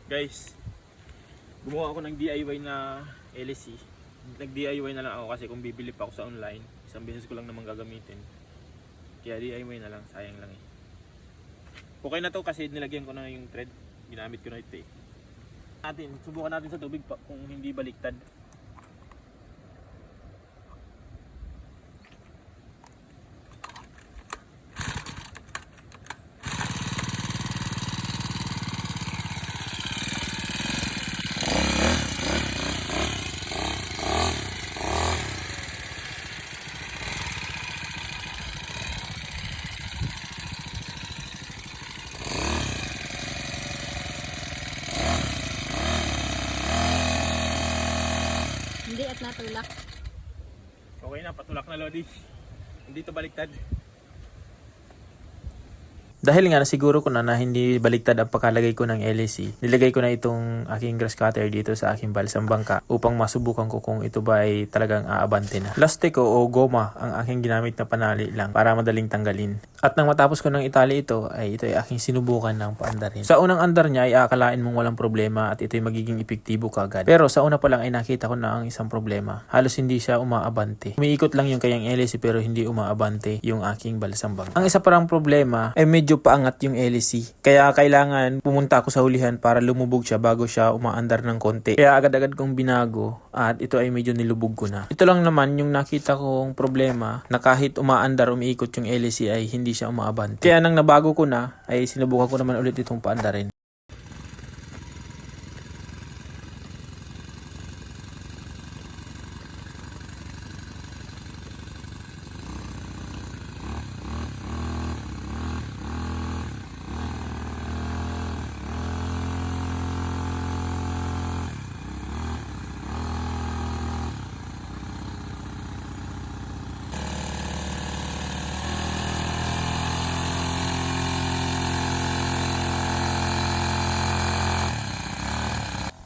Guys, gumawa ako ng DIY na LSC. Nag-DIY na lang ako kasi kung bibili pa ako sa online, isang beses ko lang naman gagamitin. Kaya DIY na lang, sayang lang eh. Okay na to kasi nilagyan ko na yung thread. Ginamit ko na ito eh. Subukan natin sa tubig pa kung hindi baliktad. Hindi at natulak. Okay na, patulak na Lodi. Hindi to baliktad. Dahil nga nasiguro ko na hindi baliktad ang pagkalagay ko ng LSC, nilagay ko na itong aking grass cutter dito sa aking balsang bangka upang masubukan ko kung ito ba ay talagang aabante na. Plastic o goma ang aking ginamit na panali lang para madaling tanggalin. At nang matapos ko ng itali ito ay aking sinubukan ng paandarin. Sa unang andar niya ay aakalain mong walang problema at ito'y magiging epektibo kagad. Pero sa una pa lang ay nakita ko na ang isang problema. Halos hindi siya umaabante. Umiikot lang yung kayang LSC pero hindi umaabante yung aking balsang bangka. Ang isa parang problema ay medyo paangat yung LSC. Kaya kailangan pumunta ako sa hulihan para lumubog siya bago siya umaandar ng konti. Kaya agad-agad kong binago at ito ay medyo nilubog ko na. Ito lang naman yung nakita kong problema na kahit umaandar, umiikot yung LSC ay hindi siya umaabante. Kaya nang nabago ko na ay sinubukan ko naman ulit itong paandarin.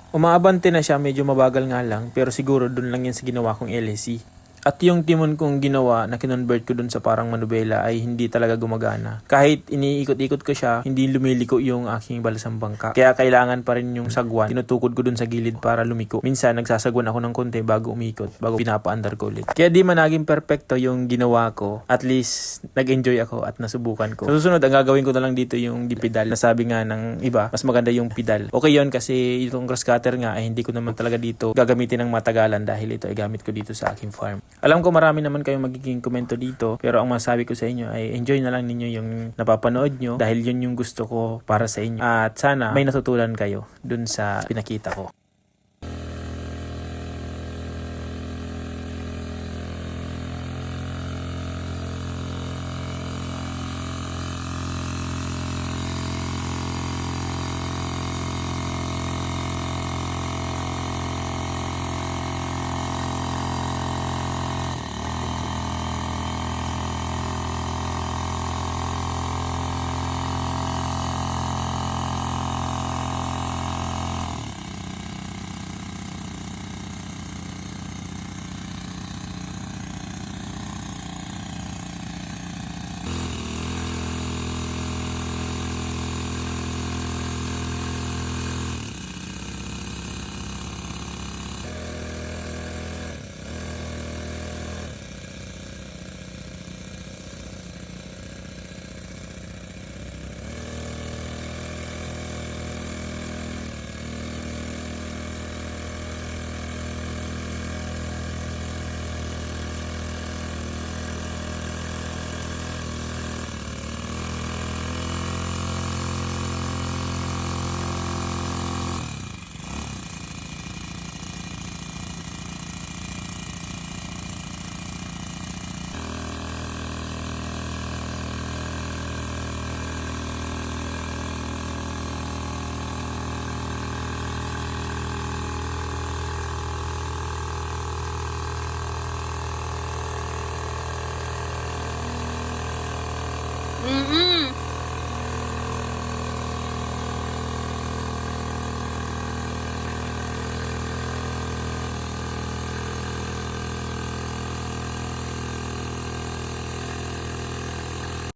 Umaabante na siya, medyo mabagal nga lang, pero siguro dun lang yan sa ginawa kong LSC. At yung timon kong ginawa na kinonvert ko dun sa parang manubela ay hindi talaga gumagana. Kahit iniikot-ikot ko siya, hindi lumiliko yung aking balsang bangka. Kaya kailangan pa rin yung sagwan. Tinutukod ko dun sa gilid para lumiko. Minsan nagsasagwan ako ng konti bago umikot, bago pinapaandar ko ulit. Kaya di man naging perfecto yung ginawa ko. At least nag-enjoy ako at nasubukan ko. Sa susunod, ang gagawin ko na lang dito yung pedal. Nasabi nga ng iba, mas maganda yung pedal. Okay yon kasi itong grass cutter nga ay hindi ko naman talaga dito gagamitin ng matagalan dahil ito ay gamit ko dito sa aking farm. Alam ko marami naman kayong magiging komento dito, pero ang masabi ko sa inyo ay enjoy na lang ninyo yung napapanood nyo dahil yun yung gusto ko para sa inyo. At sana may natutulan kayo dun sa pinakita ko.